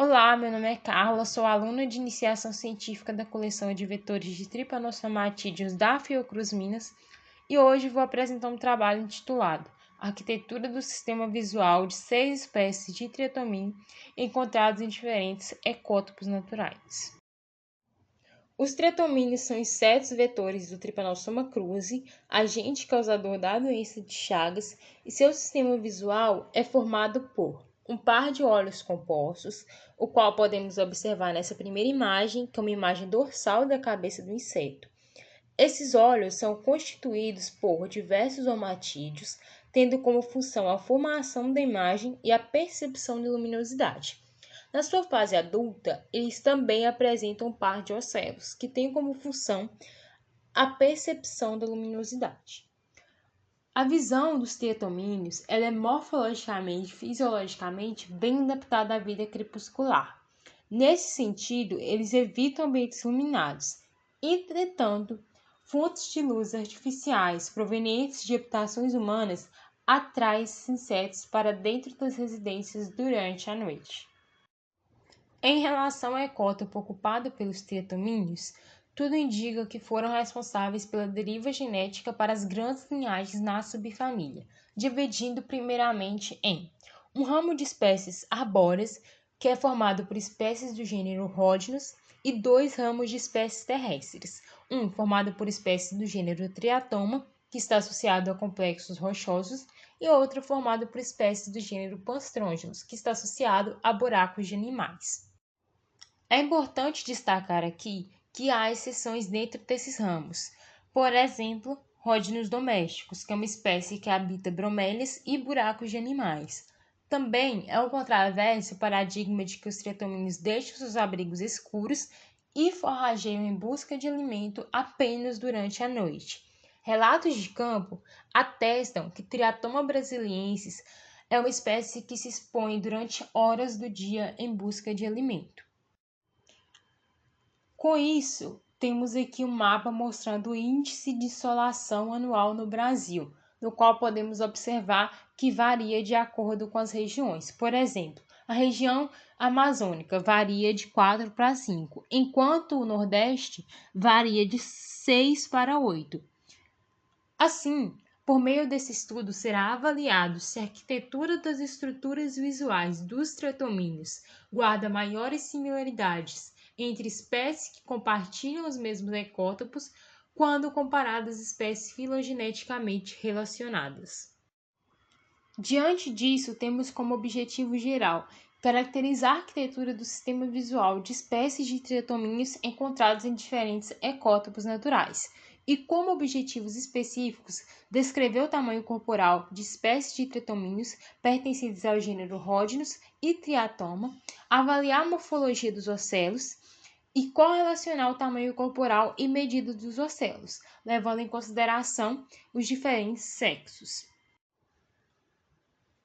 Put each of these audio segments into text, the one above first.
Olá, meu nome é Carla, sou aluna de iniciação científica da coleção de vetores de Trypanosomatídeos da Fiocruz Minas e hoje vou apresentar um trabalho intitulado Arquitetura do Sistema Visual de 6 espécies de triatomínio encontrados em diferentes ecótopos naturais. Os triatomíneos são insetos vetores do Trypanosoma cruzi, agente causador da doença de Chagas, e seu sistema visual é formado por um par de olhos compostos, o qual podemos observar nessa primeira imagem, que é uma imagem dorsal da cabeça do inseto. Esses olhos são constituídos por diversos omatídeos, tendo como função a formação da imagem e a percepção de luminosidade. Na sua fase adulta, eles também apresentam um par de ocelos, que tem como função a percepção da luminosidade. A visão dos triatomíneos é morfologicamente e fisiologicamente bem adaptada à vida crepuscular. Nesse sentido, eles evitam ambientes iluminados. Entretanto, fontes de luz artificiais provenientes de habitações humanas atraem esses insetos para dentro das residências durante a noite. Em relação ao ecótopo ocupado pelos triatomíneos, tudo indica que foram responsáveis pela deriva genética para as grandes linhagens na subfamília, dividindo primeiramente em um ramo de espécies arbóreas, que é formado por espécies do gênero Rhodnus, e dois ramos de espécies terrestres, um formado por espécies do gênero Triatoma, que está associado a complexos rochosos, e outro formado por espécies do gênero Panstrongylos, que está associado a buracos de animais. É importante destacar aqui que há exceções dentro desses ramos. Por exemplo, Rhodnus domesticus, que é uma espécie que habita bromélias e buracos de animais. Também é um controverso o paradigma de que os triatomíneos deixam seus abrigos escuros e forrageiam em busca de alimento apenas durante a noite. Relatos de campo atestam que Triatoma brasiliensis é uma espécie que se expõe durante horas do dia em busca de alimento. Com isso, temos aqui um mapa mostrando o índice de insolação anual no Brasil, no qual podemos observar que varia de acordo com as regiões. Por exemplo, a região amazônica varia de 4 para 5, enquanto o Nordeste varia de 6 para 8. Assim, por meio desse estudo será avaliado se a arquitetura das estruturas visuais dos triatomíneos guarda maiores similaridades entre espécies que compartilham os mesmos ecótopos quando comparadas às espécies filogeneticamente relacionadas. Diante disso, temos como objetivo geral caracterizar a arquitetura do sistema visual de espécies de triatomíneos encontrados em diferentes ecótopos naturais e, como objetivos específicos, descrever o tamanho corporal de espécies de triatomíneos pertencentes ao gênero Rhodnus e Triatoma, avaliar a morfologia dos ocelos e correlacionar o tamanho corporal e medida dos ocelos, levando em consideração os diferentes sexos.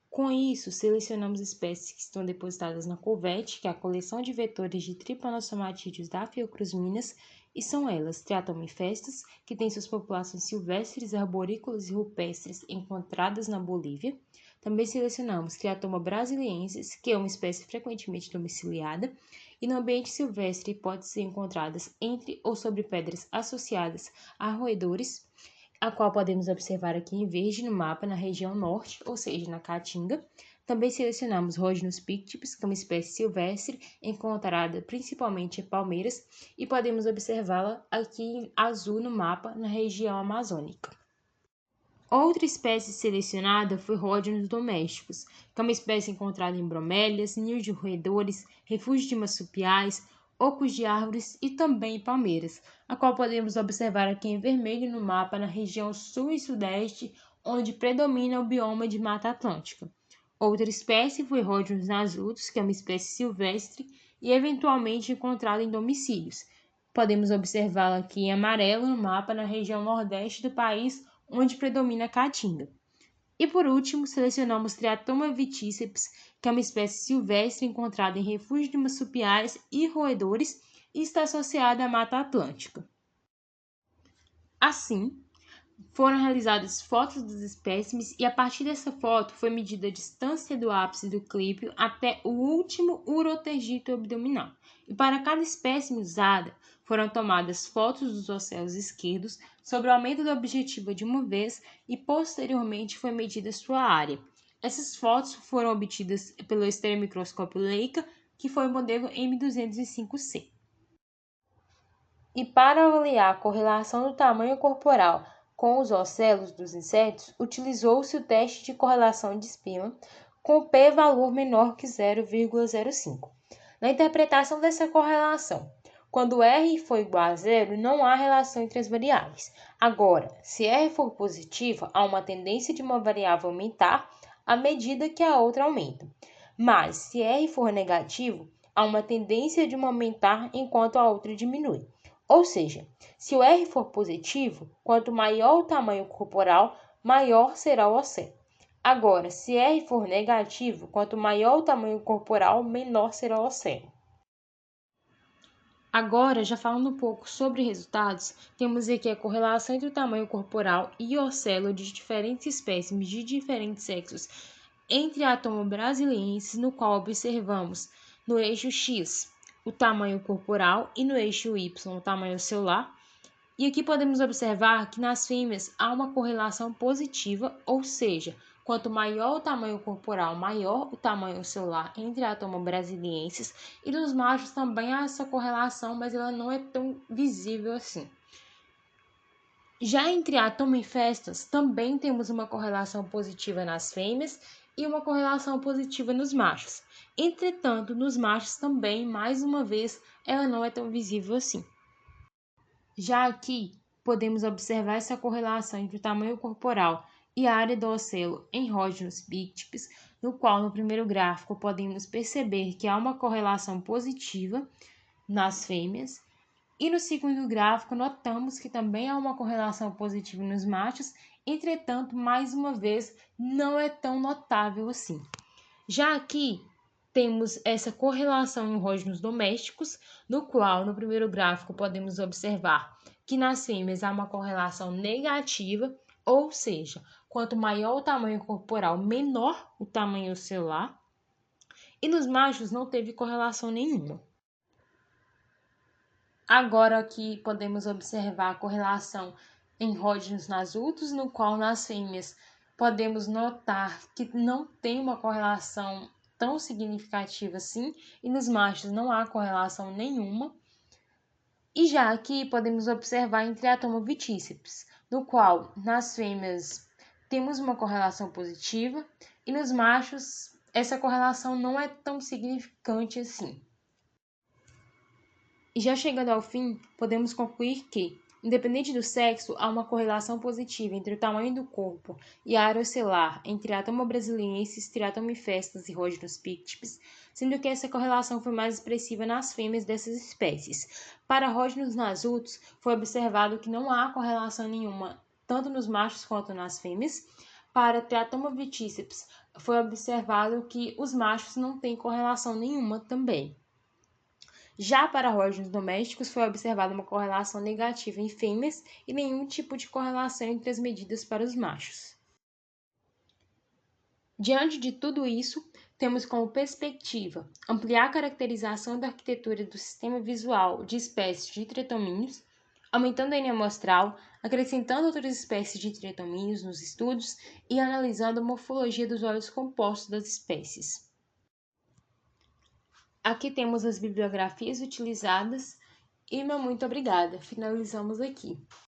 Com isso, selecionamos espécies que estão depositadas na COVET, que é a coleção de vetores de Trypanosomatídeos da Fiocruz Minas, e são elas Triatoma infestus, que tem suas populações silvestres, arborícolas e rupestres encontradas na Bolívia. Também selecionamos Triatoma brasiliensis, que é uma espécie frequentemente domiciliada, e no ambiente silvestre pode ser encontradas entre ou sobre pedras associadas a roedores, a qual podemos observar aqui em verde no mapa na região norte, ou seja, na Caatinga. Também selecionamos Rhodnus pictipus, que é uma espécie silvestre encontrada principalmente em palmeiras, e podemos observá-la aqui em azul no mapa na região amazônica. Outra espécie selecionada foi Rhodnus domesticus, que é uma espécie encontrada em bromélias, ninhos de roedores, refúgios de marsupiais, ocos de árvores e também em palmeiras, a qual podemos observar aqui em vermelho no mapa na região sul e sudeste, onde predomina o bioma de Mata Atlântica. Outra espécie foi Rhodnus nasutus, que é uma espécie silvestre e eventualmente encontrada em domicílios. Podemos observá-la aqui em amarelo no mapa na região nordeste do país, onde predomina a caatinga. E por último, selecionamos Triatoma vitíceps, que é uma espécie silvestre encontrada em refúgios de marsupiais e roedores e está associada à Mata Atlântica. Assim, foram realizadas fotos dos espécimes e a partir dessa foto foi medida a distância do ápice do clípio até o último urotergito abdominal. E para cada espécime usada, foram tomadas fotos dos ocelos esquerdos sobre o aumento da objetiva de uma vez e posteriormente foi medida sua área. Essas fotos foram obtidas pelo estereomicroscópio Leica, que foi o modelo M205C. E para avaliar a correlação do tamanho corporal com os ocelos dos insetos, utilizou-se o teste de correlação de Spearman com p-valor menor que 0,05. Na interpretação dessa correlação, quando R for igual a zero, não há relação entre as variáveis. Agora, se R for positiva, há uma tendência de uma variável aumentar à medida que a outra aumenta. Mas, se R for negativo, há uma tendência de uma aumentar enquanto a outra diminui. Ou seja, se o R for positivo, quanto maior o tamanho corporal, maior será o ocelo. Agora, se R for negativo, quanto maior o tamanho corporal, menor será o ocelo. Agora, já falando um pouco sobre resultados, temos aqui a correlação entre o tamanho corporal e ocelo de diferentes espécimes de diferentes sexos entre átomos brasilienses, no qual observamos no eixo X o tamanho corporal e no eixo Y o tamanho celular. E aqui podemos observar que nas fêmeas há uma correlação positiva, ou seja, quanto maior o tamanho corporal, maior o tamanho celular entre átomos brasilienses, e nos machos também há essa correlação, mas ela não é tão visível assim. Já entre átomos e festas, também temos uma correlação positiva nas fêmeas e uma correlação positiva nos machos. Entretanto, nos machos também, mais uma vez, ela não é tão visível assim. Já aqui, podemos observar essa correlação entre o tamanho corporal e a área do ocelo em Rhodnus pictipes, no qual, no primeiro gráfico, podemos perceber que há uma correlação positiva nas fêmeas, e no segundo gráfico, notamos que também há uma correlação positiva nos machos, entretanto, mais uma vez, não é tão notável assim. Já aqui, temos essa correlação em Rhodnus domésticos, no qual, no primeiro gráfico, podemos observar que nas fêmeas há uma correlação negativa, ou seja, quanto maior o tamanho corporal, menor o tamanho celular, e nos machos não teve correlação nenhuma. Agora aqui podemos observar a correlação em Rhodnus nasutus, no qual nas fêmeas podemos notar que não tem uma correlação tão significativa assim, e nos machos não há correlação nenhuma. E já aqui podemos observar entre átomo vitíceps, no qual nas fêmeas temos uma correlação positiva e nos machos essa correlação não é tão significante assim. E já chegando ao fim, podemos concluir que, independente do sexo, há uma correlação positiva entre o tamanho do corpo e a área ocelar entre Triatoma brasiliensis, Triatoma festas e Rhodnus pictipes, sendo que essa correlação foi mais expressiva nas fêmeas dessas espécies. Para Rhodnus nasutus, foi observado que não há correlação nenhuma, tanto nos machos quanto nas fêmeas. Para Triatoma vitíceps, foi observado que os machos não têm correlação nenhuma também. Já para Rhodnus domésticos, foi observada uma correlação negativa em fêmeas e nenhum tipo de correlação entre as medidas para os machos. Diante de tudo isso, temos como perspectiva ampliar a caracterização da arquitetura do sistema visual de espécies de triatomíneos, aumentando a N amostral, acrescentando outras espécies de triatomíneos nos estudos e analisando a morfologia dos olhos compostos das espécies. Aqui temos as bibliografias utilizadas e meu muito obrigada. Finalizamos aqui.